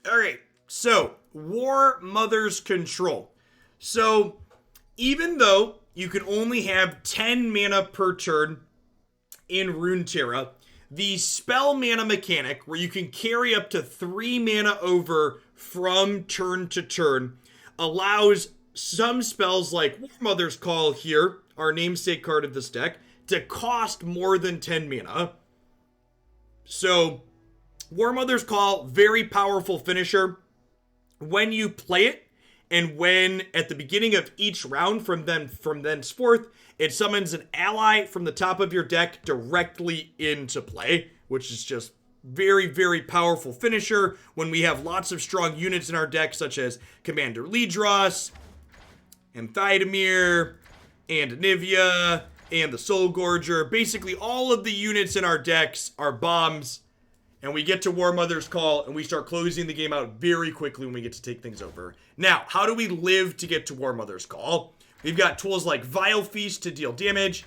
Alright, so Warmother's control. So even though you can only have 10 mana per turn in Runeterra, the spell mana mechanic, where you can carry up to 3 mana over from turn to turn, allows some spells like Warmother's Call here, our namesake card of this deck, to cost more than 10 mana. So, Warmother's Call, very powerful finisher. When you play it, and when at the beginning of each round from thenceforth, it summons an ally from the top of your deck directly into play, which is just very, very powerful finisher when we have lots of strong units in our deck, such as Commander Lidros, and Thydamir, and Anivia, and the Soul Gorger. Basically, all of the units in our decks are bombs, and we get to Warmother's Call, and we start closing the game out very quickly when we get to take things over. Now, how do we live to get to Warmother's Call? We've got tools like Vile Feast to deal damage,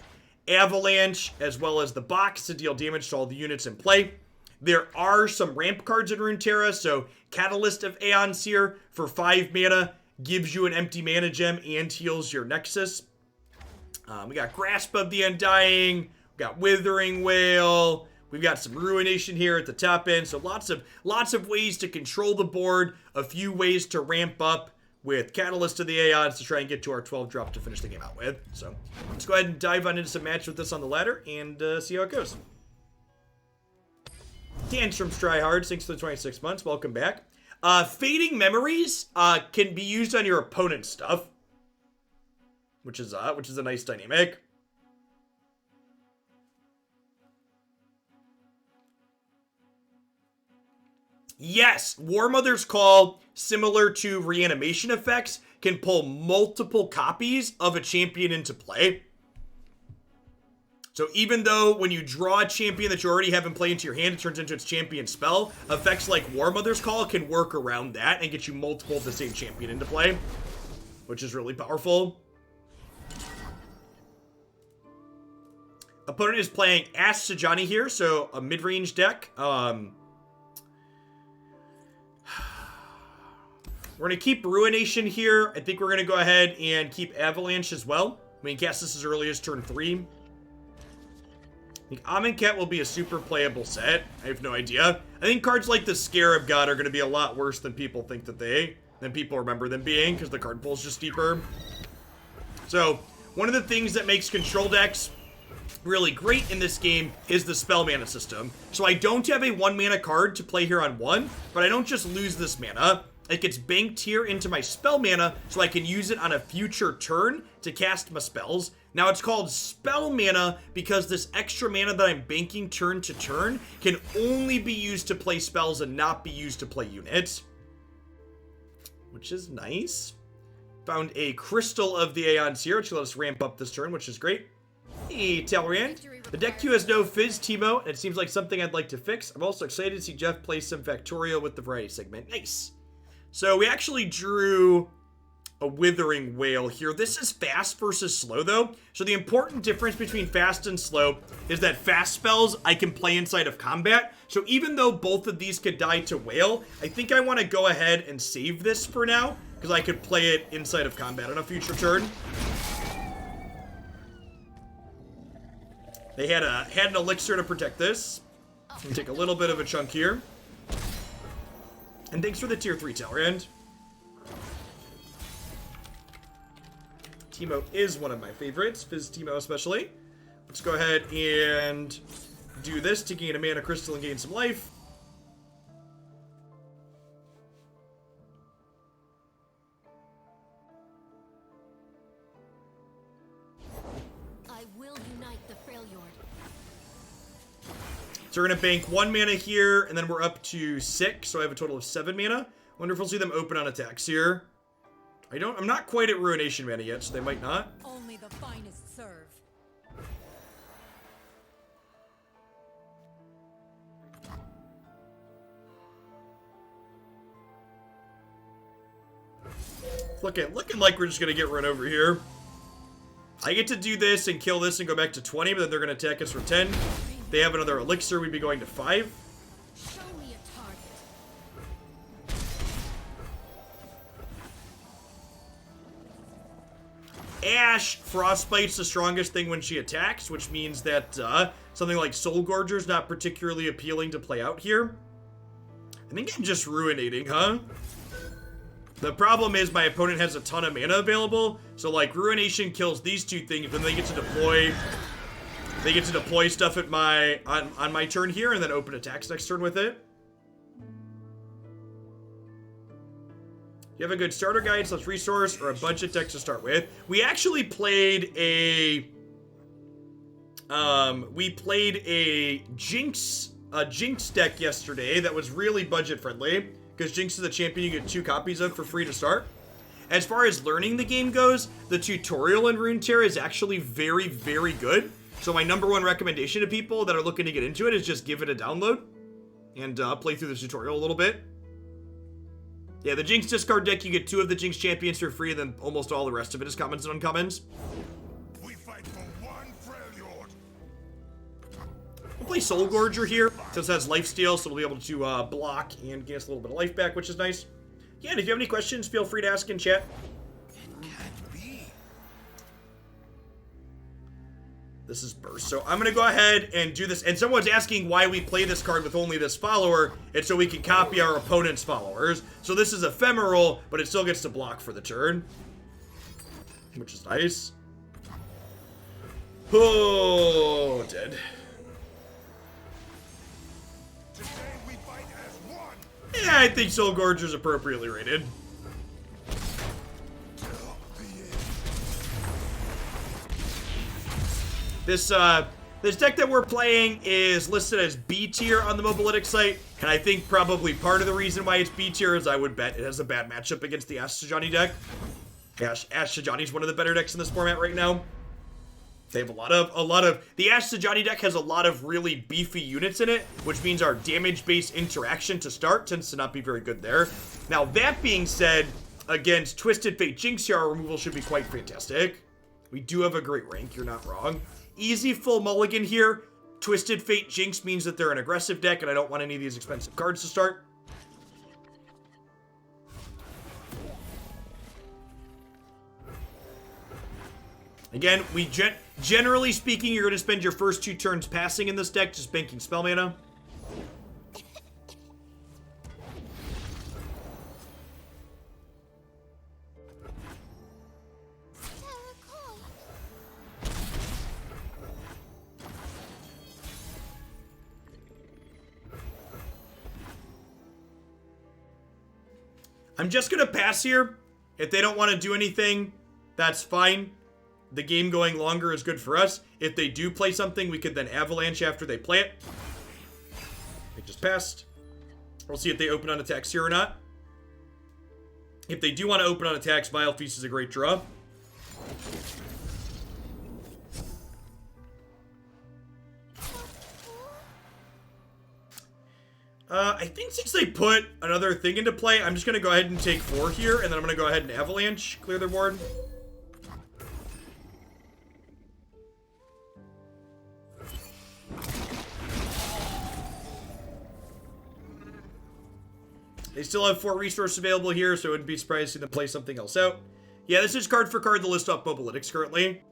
Avalanche, as well as the box to deal damage to all the units in play. There are some ramp cards in Runeterra, so Catalyst of Aeon's here for 5 mana, gives you an empty mana gem and heals your Nexus. We got Grasp of the Undying, we got Withering Wail, we've got some Ruination here at the top end, so lots of ways to control the board, a few ways to ramp up with Catalyst of the Aeons to try and get to our 12 drop to finish the game out with. So let's go ahead and dive on into some match with this on the ladder and see how it goes. Tantrums Try Hard, thanks for the 26 months, welcome back. Fading Memories can be used on your opponent's stuff, which is a nice dynamic. Yes, Warmother's Call, similar to reanimation effects, can pull multiple copies of a champion into play. So even though when you draw a champion that you already have in play into your hand, it turns into its champion spell, effects like Warmother's Call can work around that and get you multiple of the same champion into play, which is really powerful. Opponent is playing Ash Sejani here, so a mid-range deck. We're going to keep Ruination here. I think we're going to go ahead and keep Avalanche as well. We can cast this as early as turn 3. I think Amonkhet will be a super playable set. I have no idea. I think cards like the Scarab God are going to be a lot worse than people think than people remember them being, because the card pool's just deeper. So, one of the things that makes control decks really great in this game is the spell mana system. So I don't have a 1 mana card to play here on 1, but I don't just lose this mana. It gets banked here into my spell mana, so I can use it on a future turn to cast my spells. Now, it's called spell mana because this extra mana that I'm banking turn to turn can only be used to play spells and not be used to play units, which is nice. Found a Crystal of the Aeons here, which will let us ramp up this turn, which is great. Hey, Talrand. The deck queue has no Fizz Teemo, and it seems like something I'd like to fix. I'm also excited to see Jeff play some Factorial with the Variety segment. Nice. So we actually drew a Withering Wail here. This is fast versus slow, though. So the important difference between fast and slow is that fast spells I can play inside of combat. So even though both of these could die to Wail, I think I want to go ahead and save this for now, because I could play it inside of combat on a future turn. They had an elixir to protect this. And take a little bit of a chunk here. And thanks for the tier 3, Talrand. Teemo is one of my favorites. Fizz Teemo especially. Let's go ahead and do this to gain a mana crystal and gain some life. I will unite the Freljord. So we're going to bank 1 mana here, and then we're up to 6, so I have a total of 7 mana. Wonder if we'll see them open on attacks here. I'm not quite at Ruination mana yet, so they might not. Only the finest serve. Looking like we're just going to get run over here. I get to do this and kill this and go back to 20, but then they're going to attack us for 10. If they have another elixir, we'd be going to 5. Show me a target. Ash, Frostbite's the strongest thing when she attacks, which means that something like Soul Gorger's not particularly appealing to play out here. I think I'm just ruinating, huh? The problem is my opponent has a ton of mana available, so like Ruination kills these two things, then they get to deploy. They get to deploy stuff at my on my turn here, and then open attacks next turn with it. You have a good starter guide / resource or a bunch of decks to start with. We actually played a Jinx deck yesterday that was really budget friendly, because Jinx is a champion you get 2 copies of for free to start. As far as learning the game goes, the tutorial in Runeterra is actually very, very good. So my #1 recommendation to people that are looking to get into it is just give it a download and play through the tutorial a little bit. Yeah, the Jinx discard deck, you get 2 of the Jinx champions for free, and then almost all the rest of it is commons and uncommons. We fight for one Freljord. We'll play Soul Gorger here, since it has lifesteal, so we'll be able to block and get us a little bit of life back, which is nice. Yeah, and if you have any questions, feel free to ask in chat. Can't be. This is Burst. So I'm going to go ahead and do this. And someone's asking why we play this card with only this follower. It's so we can copy our opponent's followers. So this is ephemeral, but it still gets to block for the turn, which is nice. Oh, dead. Today we fight as one. Yeah, I think Soul Gorger's appropriately rated. This deck that we're playing is listed as B tier on the Mobalytics site, and I think probably part of the reason why it's B tier is I would bet it has a bad matchup against the Ash Sejani deck. Ash Sejani is one of the better decks in this format right now. They have a lot of the Ash Sejani deck has a lot of really beefy units in it, which means our damage-based interaction to start tends to not be very good there. Now that being said, against Twisted Fate Jinx here, our removal should be quite fantastic. We do have a great rank, you're not wrong. Easy full mulligan here. Twisted Fate Jinx means that they're an aggressive deck, and I don't want any of these expensive cards to start. Again, generally speaking, you're going to spend your first 2 turns passing in this deck, just banking spell mana. I'm just going to pass here. If they don't want to do anything, that's fine. The game going longer is good for us. If they do play something, we could then avalanche after they play it. They just passed. We'll see if they open on attacks here or not. If they do want to open on attacks, Vile Feast is a great draw. I think since they put another thing into play, I'm just going to go ahead and take 4 here, and then I'm going to go ahead and avalanche, clear their board. They still have 4 resources available here, so I wouldn't be surprised to see them play something else out. Yeah, this is card for card the list off Mobalytics currently.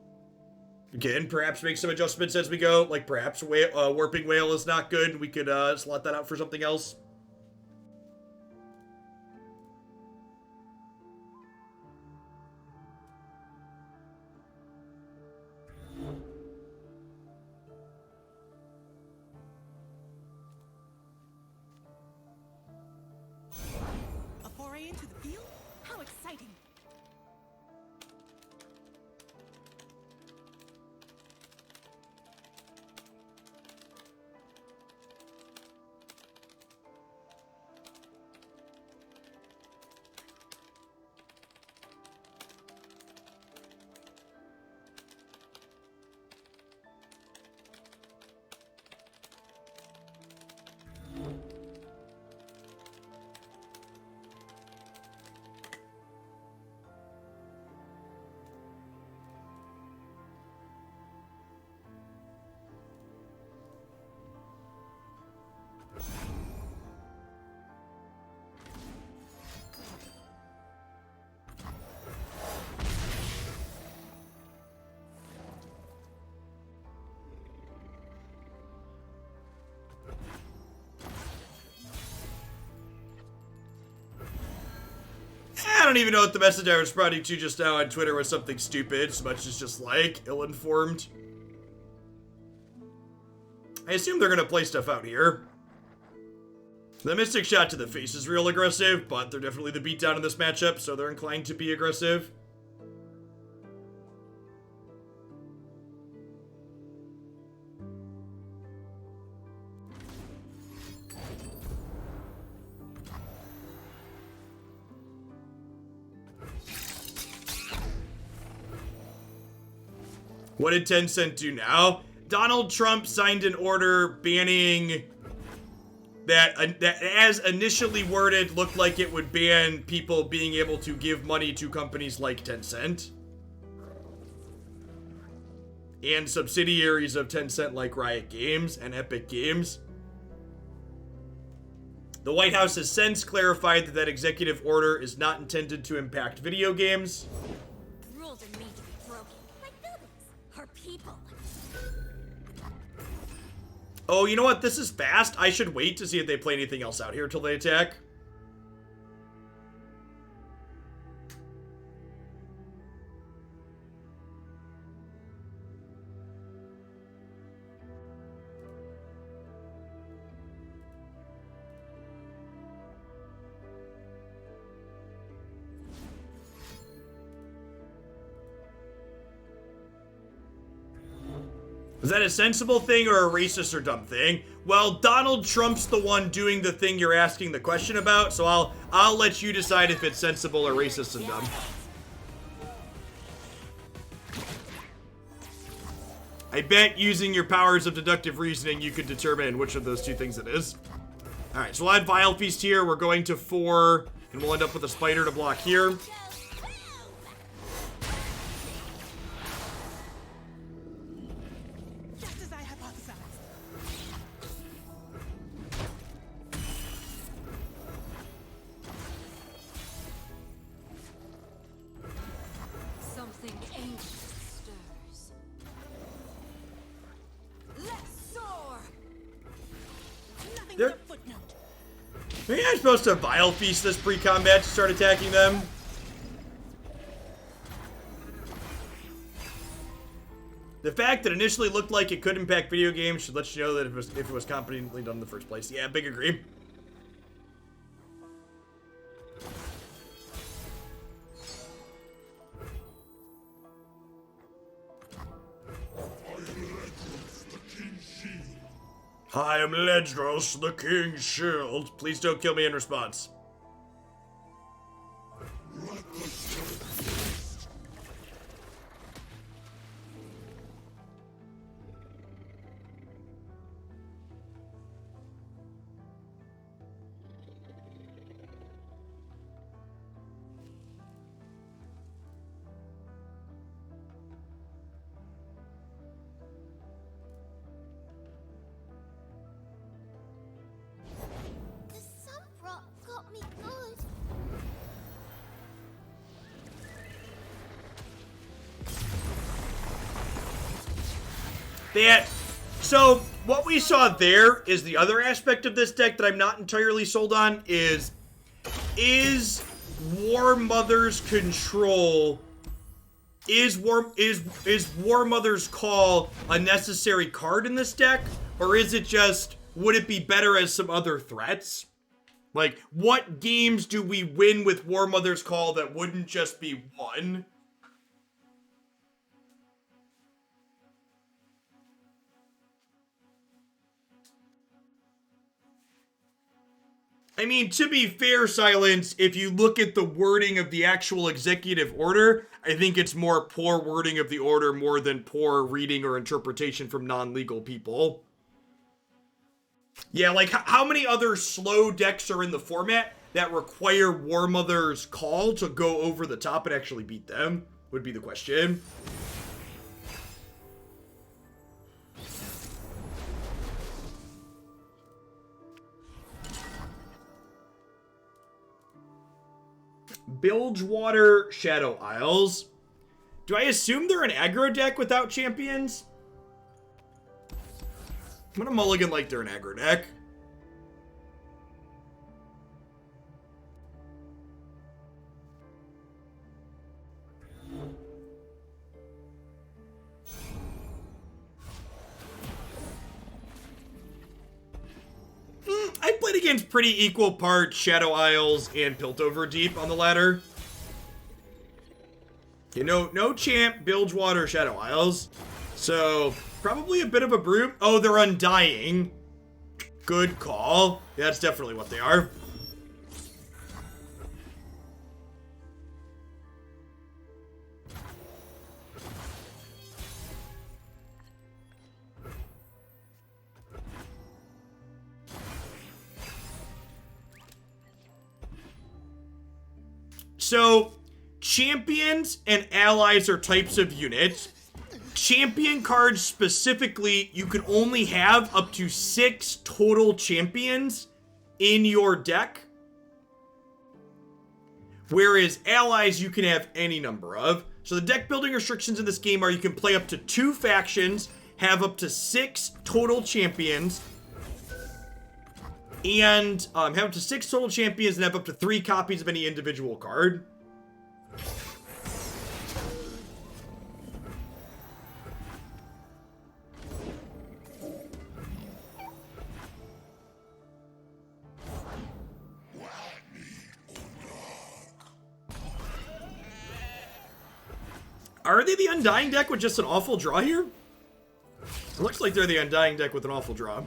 Again, perhaps make some adjustments as we go. Like perhaps Warping Whale is not good. We could slot that out for something else. A foray into the field? How exciting! don't even know what the message I was responding to just now on Twitter was something stupid, as much as just like ill-informed. I assume they're gonna play stuff out here. The Mystic shot to the face is real aggressive, but they're definitely the beatdown in this matchup, so they're inclined to be aggressive. What did Tencent do now? Donald Trump signed an order banning that as initially worded looked like it would ban people being able to give money to companies like Tencent and subsidiaries of Tencent like Riot Games and Epic Games. The White House has since clarified that that executive order is not intended to impact video games. Rules are made to be broken. Like buildings. Or people. Oh, you know what? This is fast. I should wait to see if they play anything else out here till they attack. Is that a sensible thing or a racist or dumb thing? Well, Donald Trump's the one doing the thing you're asking the question about, so I'll let you decide if it's sensible or racist and dumb. I bet using your powers of deductive reasoning you could determine which of those two things it is. Alright, so we'll add Vile Feast here. We're going to 4, and we'll end up with a spider to block here. Maybe I'm supposed to Vile Feast this pre-combat to start attacking them. The fact that initially looked like it could impact video games should let you know that if it was competently done in the first place. Yeah, big agree. I am Ledros, the King's Shield. Please don't kill me in response. So, what we saw there is the other aspect of this deck that I'm not entirely sold on is Warmother's control, is Warmother's call a necessary card in this deck? Or is it just, would it be better as some other threats? Like, what games do we win with Warmother's call that wouldn't just be one? I mean, to be fair, Silence, if you look at the wording of the actual executive order, I think it's more poor wording of the order more than poor reading or interpretation from non-legal people. Yeah, like, how many other slow decks are in the format that require Warmother's call to go over the top and actually beat them, would be the question. Bilgewater Shadow Isles. Do I assume they're an aggro deck without champions? I'm gonna mulligan like they're an aggro deck. Then again, it's pretty equal parts Shadow Isles and Piltover Deep on the ladder. You know, no champ, Bilgewater, Shadow Isles. So, probably a bit of a brute. Oh, they're Undying. Good call. Yeah, that's definitely what they are. So, champions and allies are types of units. Champion cards specifically, you can only have up to 6 total champions in your deck. Whereas allies, you can have any number of. So the deck building restrictions in this game are you can play up to 2 factions, have up to 6 total champions, and have up to 6 total champions and have up to 3 copies of any individual card. Are they the Undying deck with just an awful draw here? It looks like they're the Undying deck with an awful draw.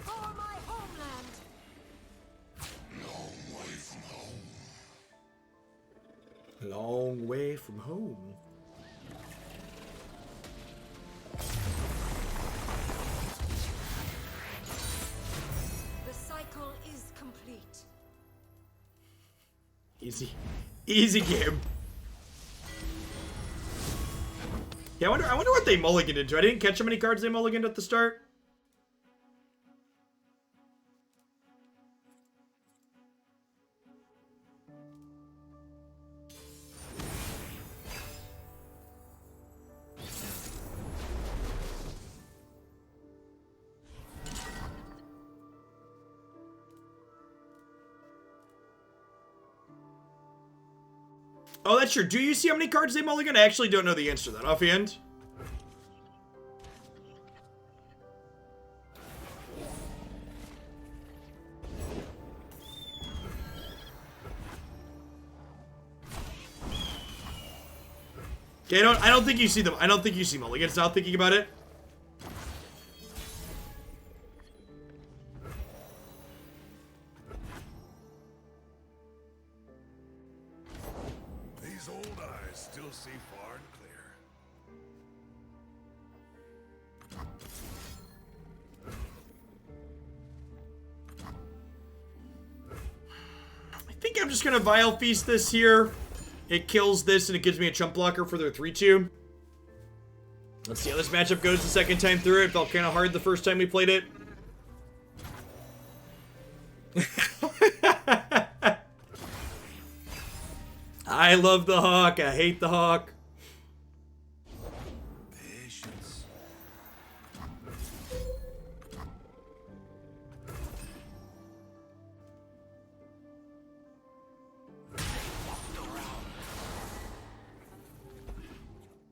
For my homeland. Long way from home. The cycle is complete. Easy game. Yeah, I wonder what they mulliganed into. I didn't catch how many cards they mulliganed at the start. Oh, that's true. Do you see how many cards they mulligan? I actually don't know the answer to that offhand. Okay, I don't think you see them. I don't think you see mulligans now thinking about it. These old eyes still see far and clear. I think I'm just gonna Vile Feast this here. It kills this and it gives me a chump blocker for their 3-2. Let's see how this matchup goes the second time through. It felt kind of hard the first time we played it. I love the Hawk. I hate the Hawk. Patience.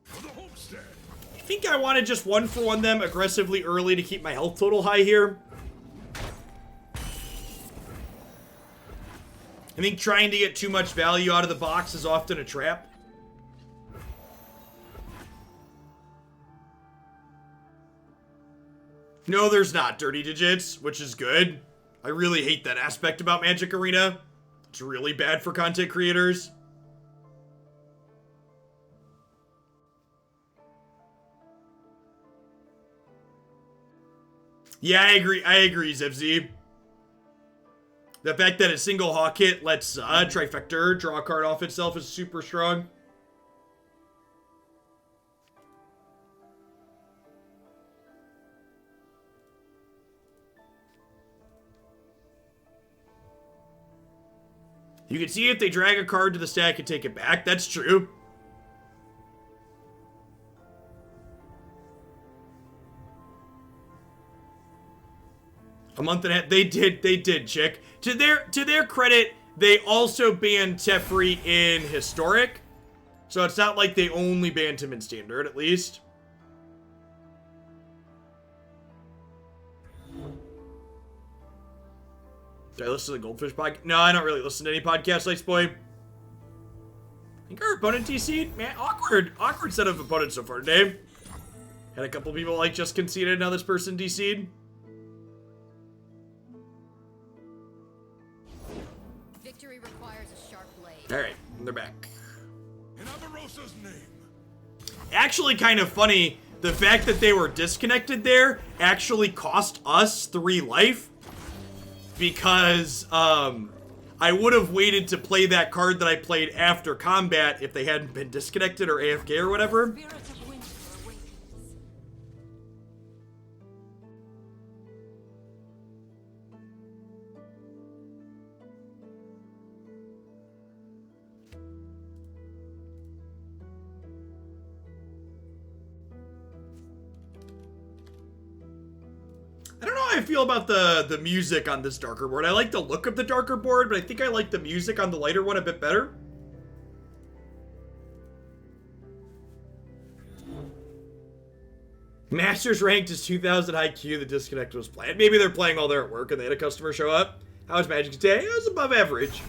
For the homestead. I think I want to just 1-for-1 them aggressively early to keep my health total high here. I think trying to get too much value out of the box is often a trap. No, there's not dirty digits, which is good. I really hate that aspect about Magic Arena. It's really bad for content creators. Yeah, I agree, Zevzy. The fact that a single Hawk hit lets Trifecta draw a card off itself is super strong. You can see if they drag a card to the stack and take it back. That's true. A month and a half. They did, chick. To their credit, they also banned Teferi in Historic. So it's not like they only banned him in Standard, at least. Did I listen to the Goldfish podcast? No, I don't really listen to any podcasts, Ice Boy. I think our opponent DC'd. Man, awkward set of opponents so far today. Had a couple people like just conceded, now this person DC'd. Victory requires a sharp blade. Alright, they're back. In Avarosa's name. Actually kind of funny, the fact that they were disconnected there actually cost us 3 life. Because, I would have waited to play that card that I played after combat if they hadn't been disconnected or AFK or whatever. Spirit of winter awakens. I don't know how I feel about the music on this darker board. I like the look of the darker board, but I think I like the music on the lighter one a bit better. Masters ranked as 2000 IQ, the disconnect was planned. Maybe they're playing while they're at work and they had a customer show up. How was Magic today? It was above average.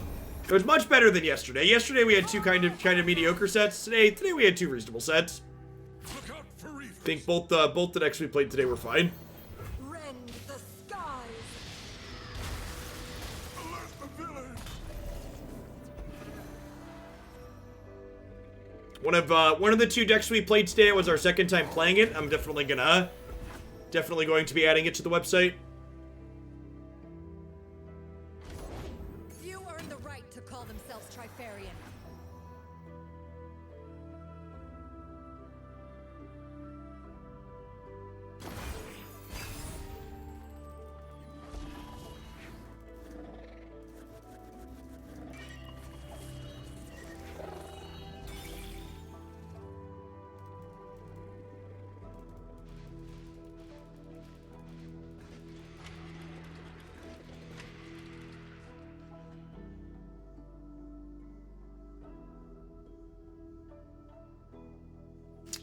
It was much better than yesterday. Yesterday we had 2 kind of mediocre sets. Today we had 2 reasonable sets. Look out for reefers. I think both the decks we played today were fine. Rend the skies. Alert the village. One of the 2 decks we played today was our second time playing it. I'm definitely going to be adding it to the website. Few earn the right to call themselves Trifarian.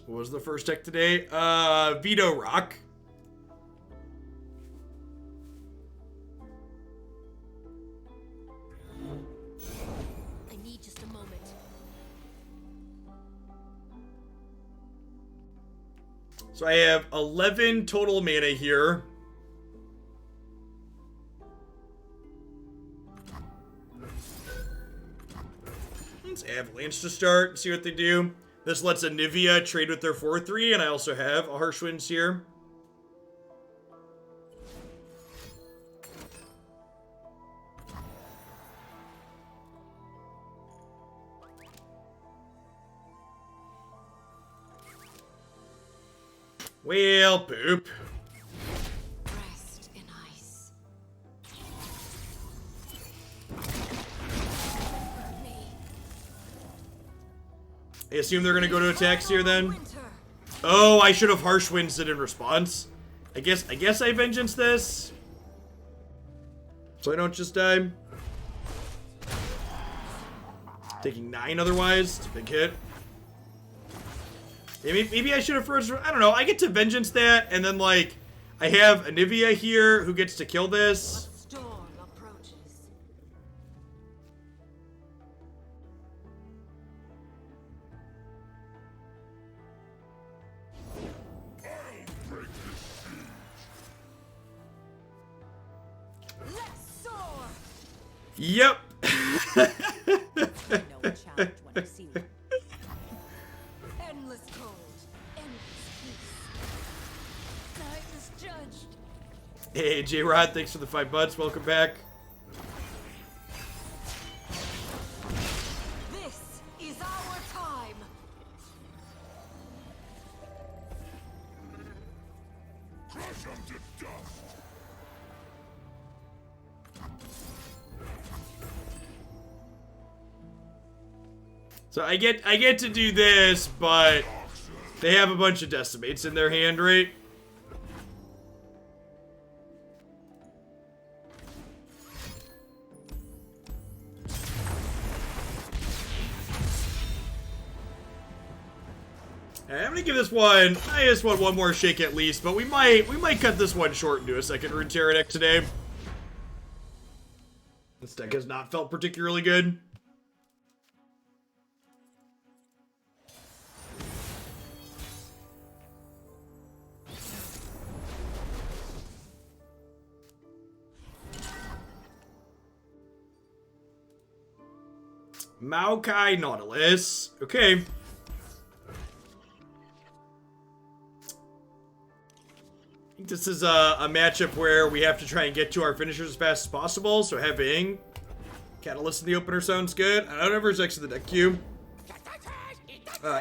What was the first deck today? Veto Rock. I need just a moment. So I have 11 total mana here. Let's Avalanche to start and see what they do. This lets Anivia trade with their 4-3, and I also have a Harsh Winds here. Well, poop. Rest in ice. Me. I assume they're gonna go to attacks here then. Winter. Oh, I should have Harsh Winds it in response. I guess I Vengeance this. So I don't just die. Taking 9 otherwise. It's a big hit. Maybe I should have first... I don't know. I get to Vengeance that, and then, like, I have Anivia here who gets to kill this. A storm approaches. Let's soar. Yep. I know a challenge when I see one. Endless cold, endless peace. Night is judged. Hey, J-Rod, thanks for the $5. Welcome back. This is our time. Crush them to dust. So I get to do this, but they have a bunch of Decimates in their hand, right? Alright, I'm gonna give this one, I just want one more shake at least, but we might cut this one short and do a second Runeterra deck today. This deck has not felt particularly good. Maokai Nautilus. Okay. I think this is a matchup where we have to try and get to our finishers as fast as possible, so having Catalyst in the opener sounds good. I don't know if there's next to the deck queue.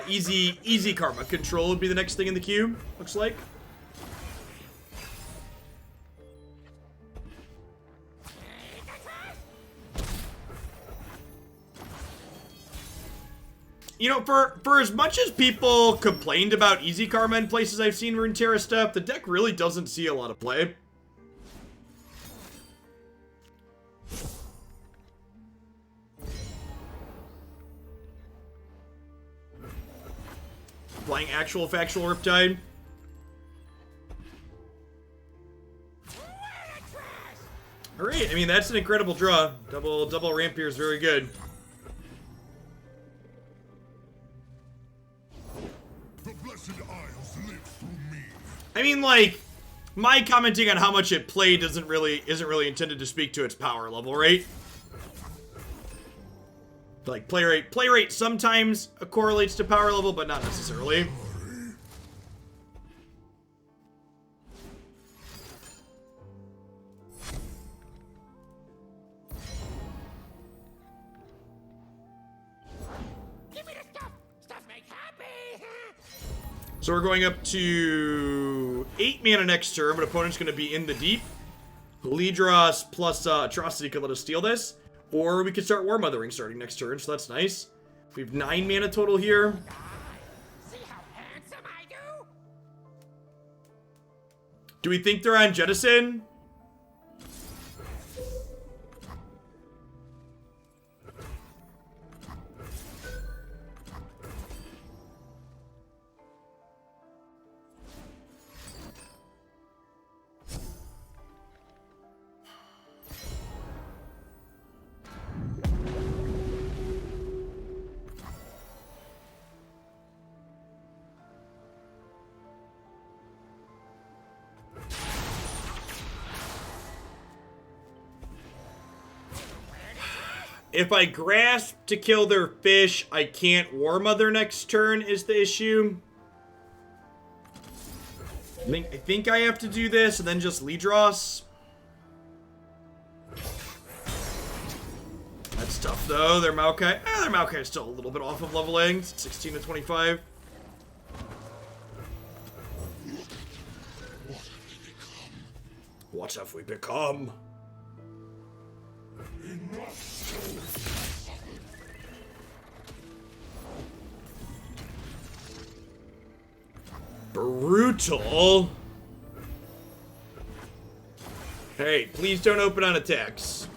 Easy Karma Control would be the next thing in the queue, looks like. You know, for as much as people complained about Easy Karma in places I've seen Runeterra stuff, the deck really doesn't see a lot of play. Playing actual factual Riptide. Alright, I mean, that's an incredible draw. Double Rampier is very good. I mean, like, my commenting on how much it played isn't really intended to speak to its power level, right? Like, play rate sometimes correlates to power level, but not necessarily. So we're going up to 8 mana next turn, but opponent's going to be in the deep. Lidros plus Atrocity could let us steal this. Or we could start Warmothering starting next turn, so that's nice. We have 9 mana total here. See how handsome I do? Do we think they're on Jettison? If I grasp to kill their fish, I can't Warmother next turn is the issue. I think I have to do this and then just Lidros. That's tough though. Their Maokai. Their Maokai is still a little bit off of leveling. 16 to 25. What have we become? Brutal. Hey, please don't open on attacks.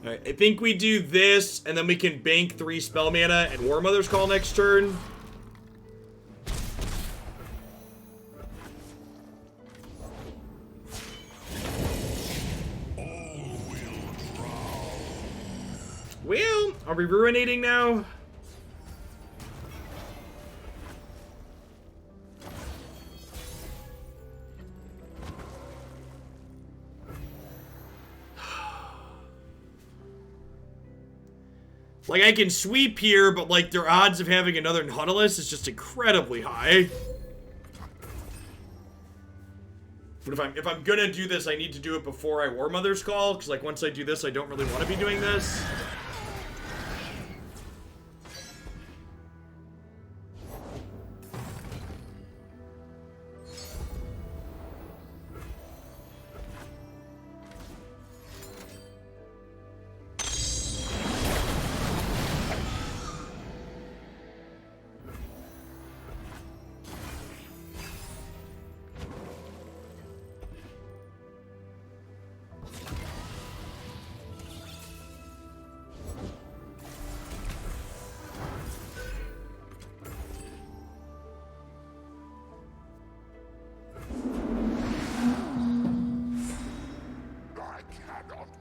Alright, I think we do this, and then we can bank 3 spell mana and Warmother's Call next turn. Well, are we ruinating now? Like, I can sweep here, but, like, their odds of having another Nautilus is just incredibly high. But if I'm gonna do this, I need to do it before I Warmother's Call, because, like, once I do this, I don't really want to be doing this.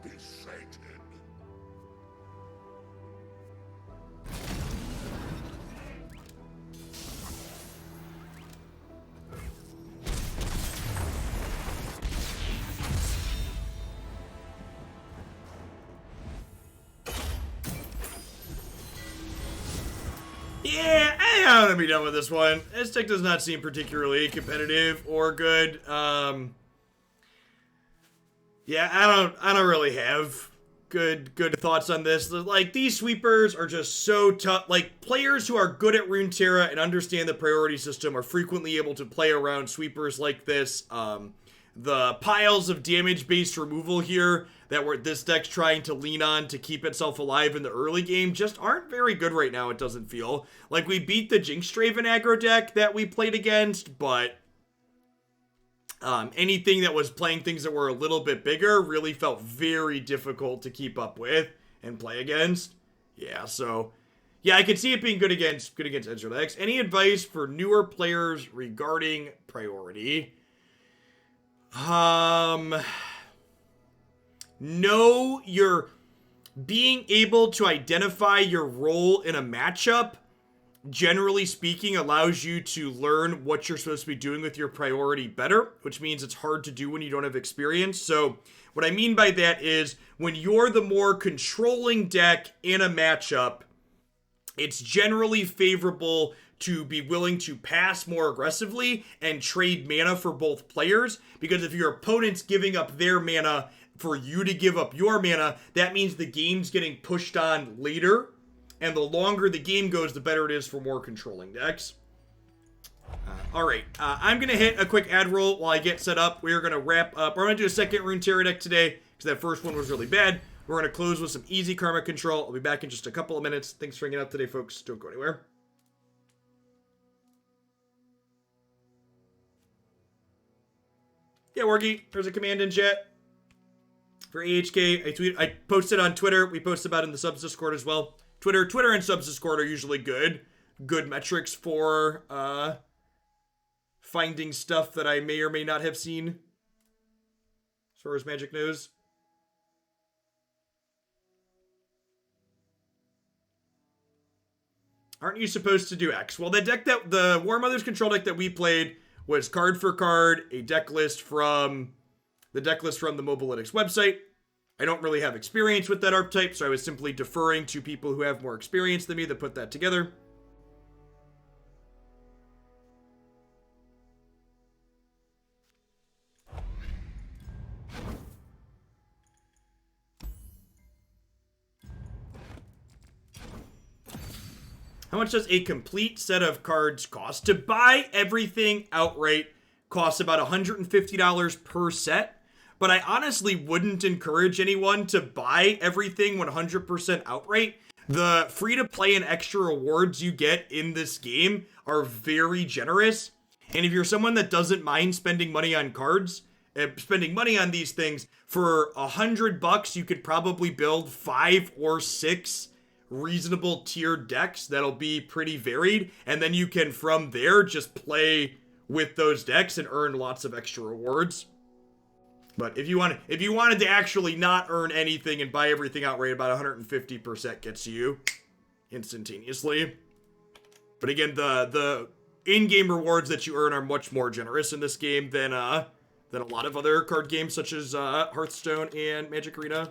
be sated. Yeah, I'm gonna be done with this one. This deck does not seem particularly competitive or good. Yeah, I don't really have good thoughts on this. Like, these sweepers are just so tough. Like, players who are good at Runeterra and understand the priority system are frequently able to play around sweepers like this. The piles of damage-based removal here that this deck's trying to lean on to keep itself alive in the early game just aren't very good right now, it doesn't feel. Like, we beat the Jinxstraven aggro deck that we played against, but anything that was playing things that were a little bit bigger really felt very difficult to keep up with and play against. Yeah, so yeah, I could see it being good against Ezreal decks. Any advice for newer players regarding priority? Know you're being able to identify your role in a matchup, generally speaking, allows you to learn what you're supposed to be doing with your priority better, which means it's hard to do when you don't have experience. So what I mean by that is when you're the more controlling deck in a matchup, it's generally favorable to be willing to pass more aggressively and trade mana for both players, because if your opponent's giving up their mana for you to give up your mana, that means the game's getting pushed on later, and the longer the game goes, the better it is for more controlling decks. Alright, I'm going to hit a quick ad roll while I get set up. We're going to wrap up. We're going to do a second Runeterra deck today, because that first one was really bad. We're going to close with some easy karma control. I'll be back in just a couple of minutes. Thanks for hanging out today, folks. Don't go anywhere. Yeah, Wargy, there's a command in chat for AHK. I posted on Twitter. We posted about it in the subs Discord as well. Twitter and subs Discord are usually good metrics for finding stuff that I may or may not have seen, as far as Magic knows. Aren't you supposed to do X? Well, the Warmothers control deck that we played was card for card, a deck list from the Mobalytics website. I don't really have experience with that archetype, so I was simply deferring to people who have more experience than me that put that together. How much does a complete set of cards cost? To buy everything outright costs about $150 per set, but I honestly wouldn't encourage anyone to buy everything 100% outright. The free-to-play and extra rewards you get in this game are very generous, and if you're someone that doesn't mind spending money on cards, spending money on these things, for $100 you could probably build 5 or 6 reasonable tiered decks that'll be pretty varied, and then you can from there just play with those decks and earn lots of extra rewards. But if you wanted to actually not earn anything and buy everything outright, about 150% gets you instantaneously. But again, the in-game rewards that you earn are much more generous in this game than a lot of other card games such as Hearthstone and Magic Arena.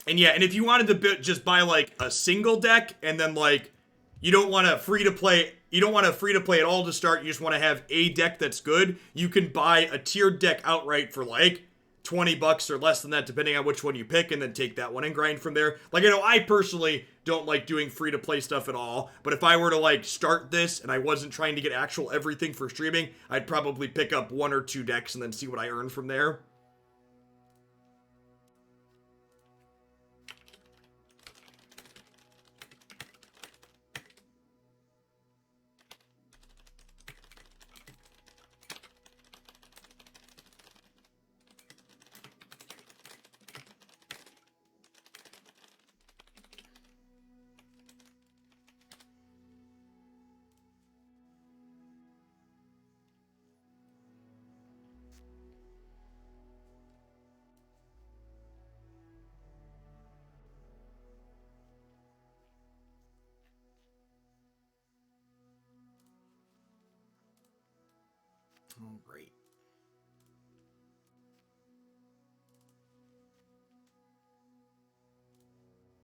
And yeah, and if you wanted to just buy like a single deck, and then like you don't want to free to play at all to start, you just want to have a deck that's good, you can buy a tiered deck outright for like $20 or less than that, depending on which one you pick, and then take that one and grind from there. Like, I know I personally don't like doing free to play stuff at all, but if I were to like start this and I wasn't trying to get actual everything for streaming, I'd probably pick up 1 or 2 decks and then see what I earn from there. Oh, great.